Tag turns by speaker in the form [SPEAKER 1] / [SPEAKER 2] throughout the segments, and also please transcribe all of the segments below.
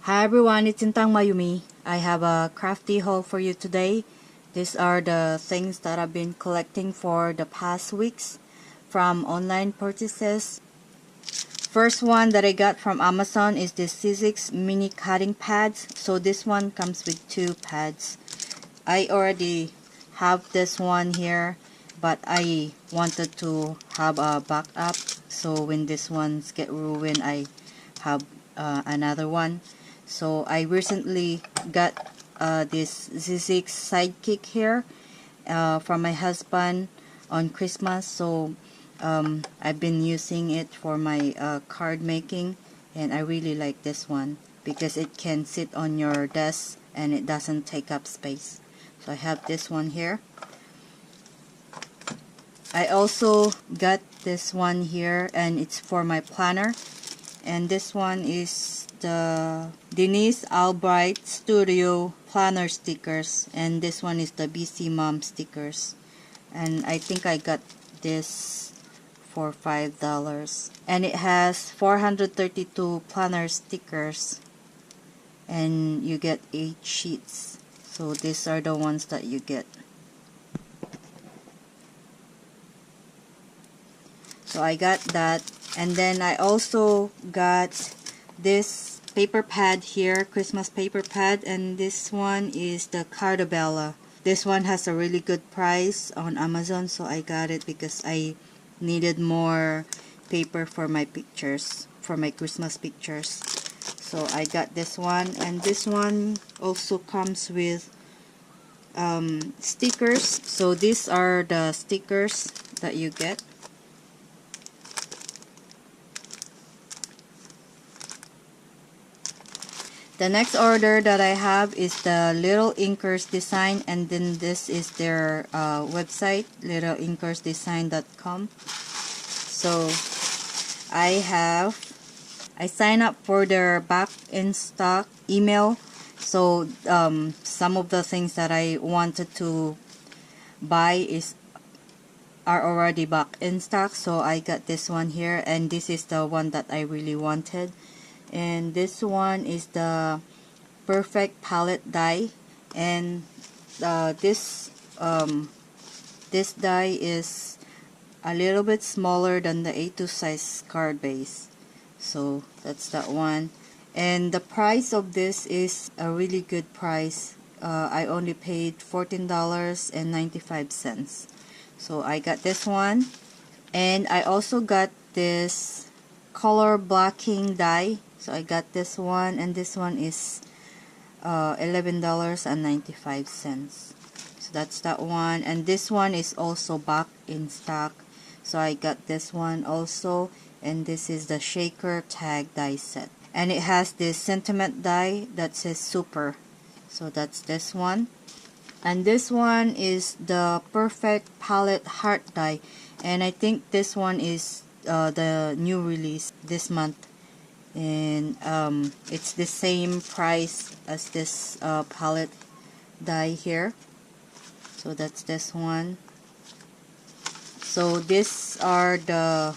[SPEAKER 1] Hi everyone, it's Intang Mayumi. I have a crafty haul for you today. These are the things that I've been collecting for the past weeks from online purchases. First one that I got from Amazon is this C6 mini cutting pads. So this one comes with 2 pads. I already have this one here, but I wanted to have a backup. So when this ones get ruined, I have another one. So I recently got this C6 sidekick here from my husband on Christmas. So I've been using it for my card making, and I really like this one because it can sit on your desk and it doesn't take up space. So I have this one here. I also got this one here, and it's for my planner. And this one is the Denise Albright Studio Planner stickers, and this one is the BC Mom stickers. And I think I got this for $5. And it has 432 planner stickers, and you get 8 sheets. So these are the ones that you get. So I got that, and then I also got this paper pad here, Christmas paper pad, and this one is the Cardabella. This one has a really good price on Amazon, so I got it because I needed more paper for my pictures, for my Christmas pictures. So I got this one, and this one also comes with stickers. So these are the stickers that you get. The next order that I have is the Little Inkers Design, and then this is their website, littleInkersDesign.com. So I signed up for their back in stock email. So some of the things that I wanted to buy are already back in stock. So I got this one here, and this is the one that I really wanted. And this one is the Perfect Palette die, and this die is a little bit smaller than the A2 size card base. So that's that one, and the price of this is a really good price. I only paid $14.95. So I got this one, and I also got this color blocking die. So I got this one, and this one is $11.95. So that's that one, and this one is also back in stock. So I got this one also, and this is the shaker tag die set, and it has this sentiment die that says super. So that's this one, and this one is the Perfect Palette heart die, and I think this one is the new release this month, and it's the same price as this palette die here. So that's this one. So these are the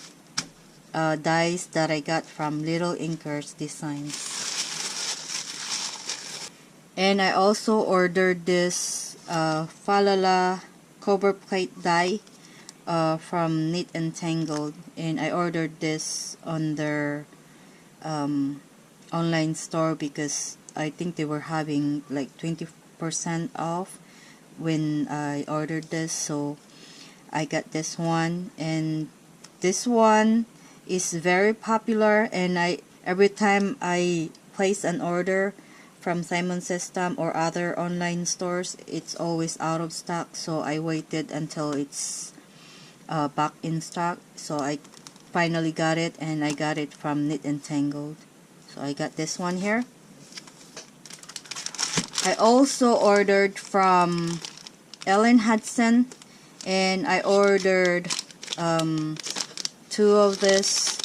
[SPEAKER 1] dies that I got from Little Inkers Designs. And I also ordered this Falala cover plate die from Knit and Tangled, and I ordered this on their online store because I think they were having like 20% off when I ordered this. So I got this one, and this one is very popular, and every time I place an order from Simon System or other online stores, it's always out of stock. So I waited until it's back in stock. So I finally got it, and I got it from Knit and Tangled. So I got this one here. I also ordered from Hutson, and I ordered 2 of this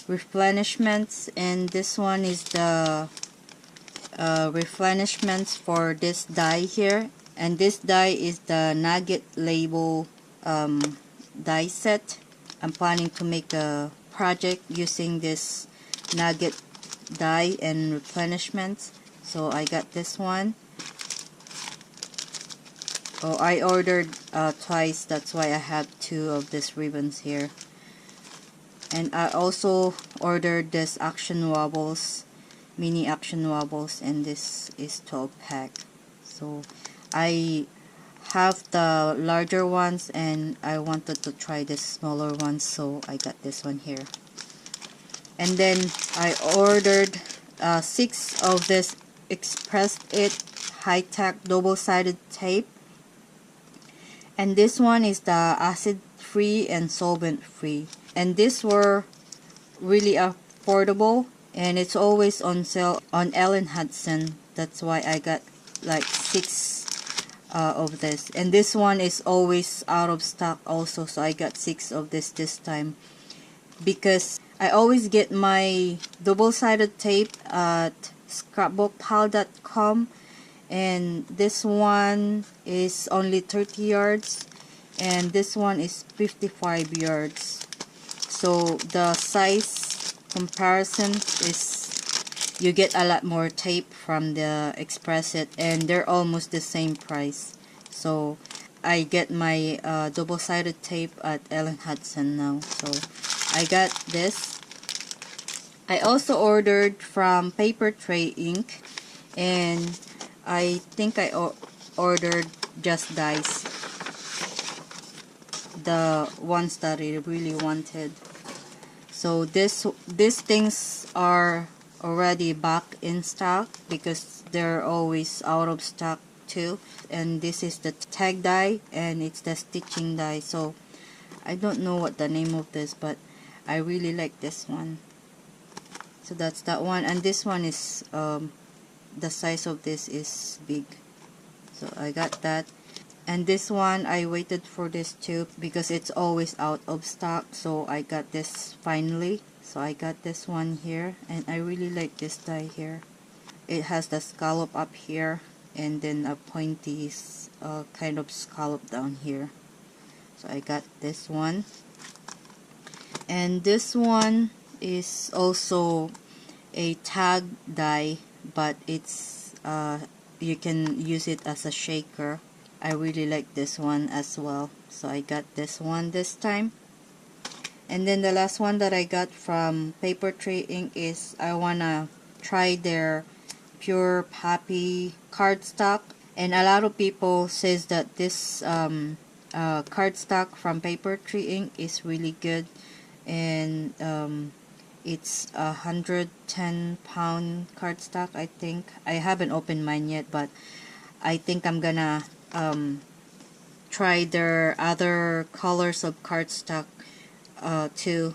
[SPEAKER 1] replenishments, and this one is the replenishments for this die here, and this die is the Nugget label die set. I'm planning to make a project using this Nugget die and replenishment. So I got this one. Oh, I ordered twice, that's why I have two of these ribbons here. And I also ordered this action wobbles, mini action wobbles, and this is 12 pack. So I have the larger ones and I wanted to try this smaller ones, so I got this one here. And then I ordered 6 of this Express It high-tech double-sided tape. And this one is the acid free and solvent free, and these were really affordable, and it's always on sale on Hutson. That's why I got like 6 of this, and this one is always out of stock also, so I got 6 of this time, because I always get my double-sided tape at scrapbookpal.com, and this one is only 30 yards and this one is 55 yards. So the size comparison is, you get a lot more tape from the Express It, and they're almost the same price. So I get my double-sided tape at Hutson now. So I got this. I also ordered from Papertrey Ink, and I think I ordered just dies, the ones that I really wanted. So these things are already back in stock because they're always out of stock too. And this is the tag die and it's the stitching die. So I don't know what the name of this, but I really like this one. So that's that one, and this one is the size of this is big, so I got that. And this one I waited for this too because it's always out of stock, so I got this finally. So I got this one here, and I really like this die here. It has the scallop up here and then a pointy kind of scallop down here. So I got this one, and this one is also a tag die, but it's you can use it as a shaker. I really like this one as well, so I got this one this time. And then the last one that I got from Papertrey Ink is I wanna try their pure poppy cardstock, and a lot of people says that this cardstock from Papertrey Ink is really good, and it's 110-pound cardstock, I think. I haven't opened mine yet, but I think I'm gonna try their other colors of cardstock too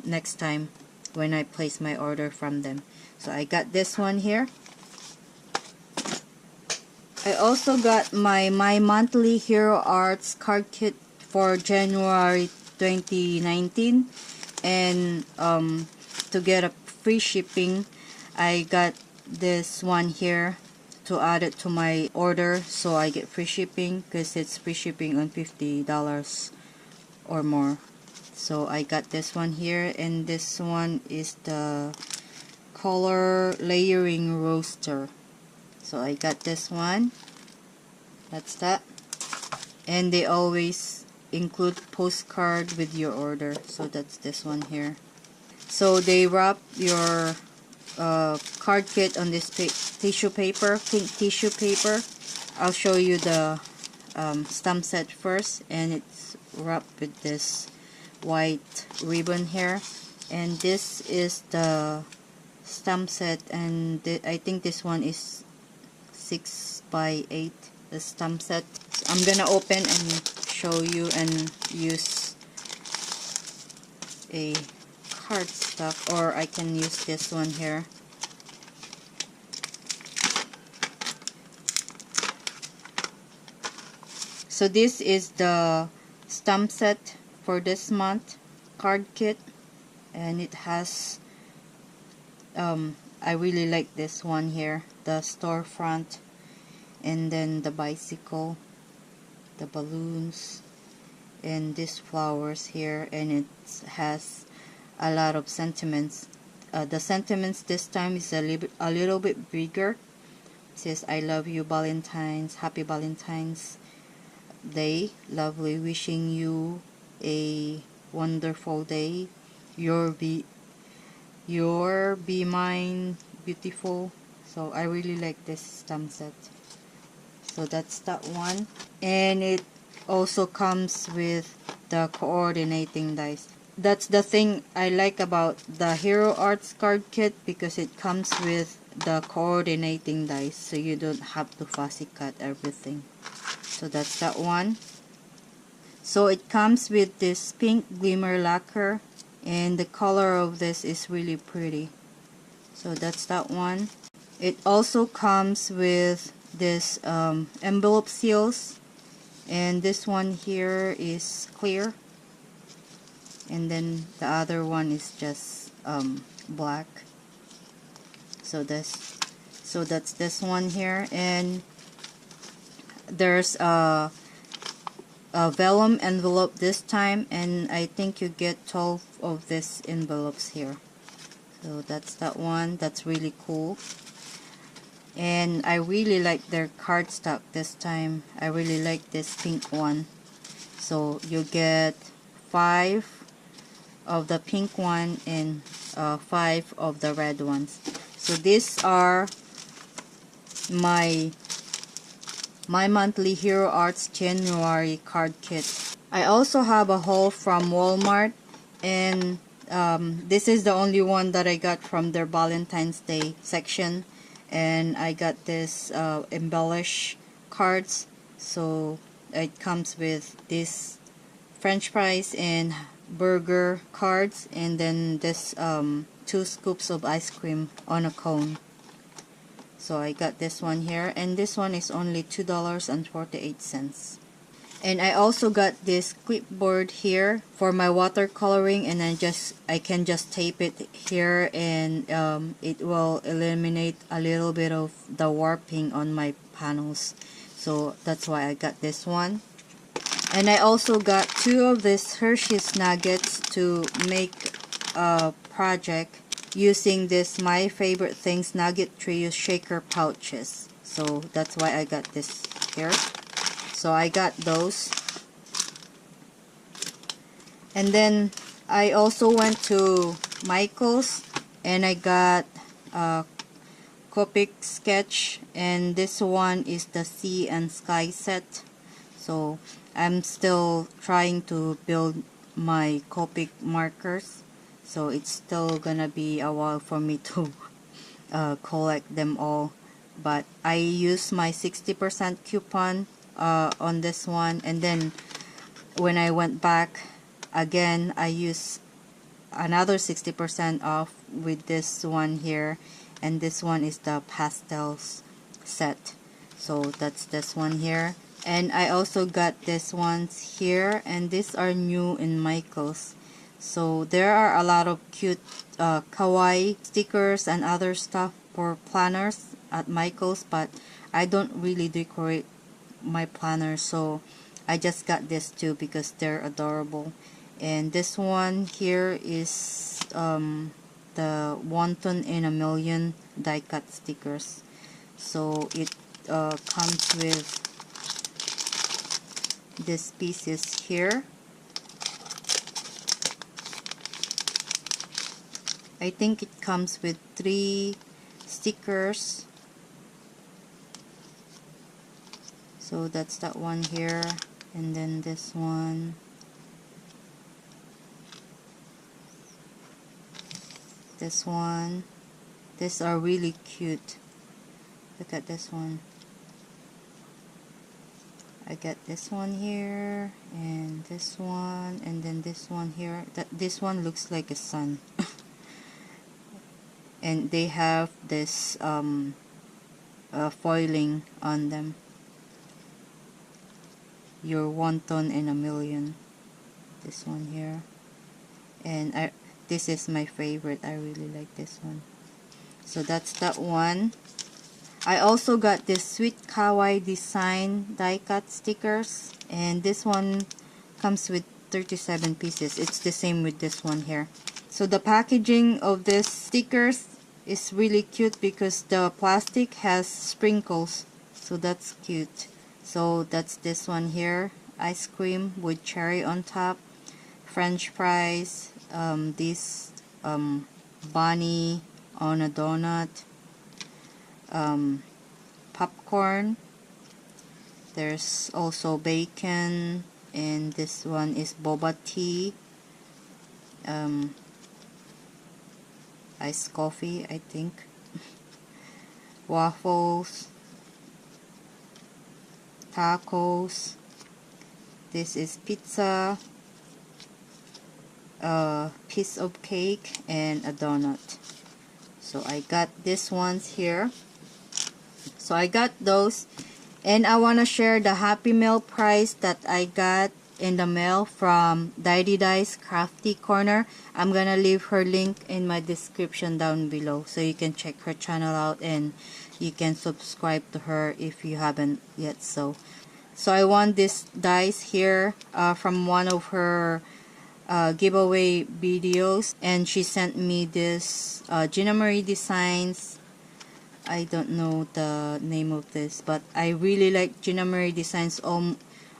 [SPEAKER 1] next time when I place my order from them. So I got this one here. I also got my monthly Hero Arts card kit for January 2019. And to get a free shipping, I got this one here to add it to my order, so I get free shipping because it's free shipping on $50 or more. So I got this one here, and this one is the color layering roaster. So I got this one. That's that. And they always include postcard with your order, so that's this one here. So they wrap your card kit on this tissue paper, pink tissue paper. I'll show you the stamp set first, and it's wrapped with this white ribbon here. And this is the stamp set, and I think this one is 6 by 8, the stamp set. So I'm gonna open and show you and use a cardstock, or I can use this one here. So this is the stamp set for this month card kit, and it has I really like this one here, the storefront, and then the bicycle, the balloons, and these flowers here, and it has a lot of sentiments the sentiments this time is a little bit bigger. It says, I love you, Valentine's. Happy Valentine's Day. Lovely. Wishing you a wonderful day. You're be mine, beautiful. So I really like this stamp set. So that's that one. And it also comes with the coordinating dice. That's the thing I like about the Hero Arts card kit, because it comes with the coordinating dice, so you don't have to fussy cut everything. So that's that one. So it comes with this pink glimmer lacquer, and the color of this is really pretty. So that's that one. It also comes with this envelope seals, and this one here is clear, and then the other one is just black. So that's this one here, and there's a vellum envelope this time, and I think you get 12 of these envelopes here. So that's that one. That's really cool. And I really like their cardstock this time. I really like this pink one. So you get 5 of the pink one and 5 of the red ones. So these are my monthly Hero Arts January card kit. I also have a haul from Walmart, and this is the only one that I got from their Valentine's Day section, and I got this embellish cards. So it comes with this French fries and burger cards, and then this 2 scoops of ice cream on a cone. So I got this one here, and this one is only $2.48. And I also got this clipboard here for my watercoloring, and I can just tape it here, and it will eliminate a little bit of the warping on my panels. So that's why I got this one. And I also got 2 of these Hershey's nuggets to make a project using this My Favorite Things Nugget Trio shaker pouches. So that's why I got this here. So I got those. And then I also went to Michael's, and I got a Copic sketch, and this one is the Sea and Sky set. So I'm still trying to build my Copic markers, so it's still gonna be a while for me to collect them all. But I use my 60% coupon on this one, and then when I went back again, I used another 60% off with this one here, and this one is the pastels set. So that's this one here. And I also got this ones here, and these are new in Michael's. So there are a lot of cute kawaii stickers and other stuff for planners at Michael's, but I don't really decorate my planner, so I just got this too because they're adorable. And this one here is the Wonton in a Million die cut stickers. So it comes with these pieces here. I think it comes with 3 stickers. So that's that one here, and then this one, this one. These are really cute. Look at this one. I got this one here, and this one, and then this one here. This one looks like a sun. And they have this foiling on them. Your Wonton in a Million. This one here. And this is my favorite. I really like this one. So that's that one. I also got this Sweet Kawaii Design die cut stickers, and this one comes with 37 pieces. It's the same with this one here. So the packaging of this stickers is really cute because the plastic has sprinkles, so that's cute. So that's this one here, ice cream with cherry on top, French fries, this bunny on a donut, popcorn, there's also bacon, and this one is boba tea, iced coffee, I think, waffles, tacos, this is pizza, a piece of cake, and a donut. So I got these ones here. So I got those, and I want to share the Happy Meal prize that I got in the mail from Diane's Crafty Corner. I'm gonna leave her link in my description down below, so you can check her channel out and you can subscribe to her if you haven't yet. So I won this dice here from one of her giveaway videos, and she sent me this Gina Marie Designs. I don't know the name of this, but I really like Gina Marie Designs.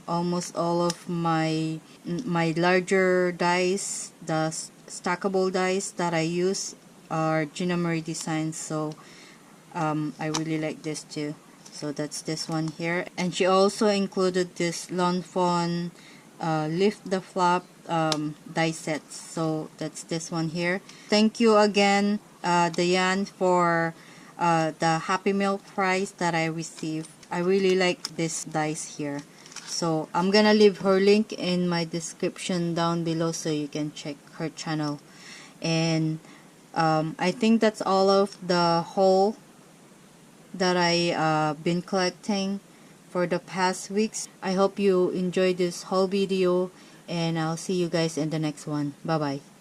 [SPEAKER 1] Almost all of my larger dice, the stackable dice that I use, are Gina Marie Designs. So I really like this too. So that's this one here, and she also included this Lawn Fawn Lift the Flop die sets. So that's this one here. Thank you again, Diane, for the Happy Meal prize that I received. I really like this dice here. So I'm gonna leave her link in my description down below so you can check her channel. And I think that's all of the haul that I been collecting for the past weeks. I hope you enjoyed this whole video, and I'll see you guys in the next one. Bye bye.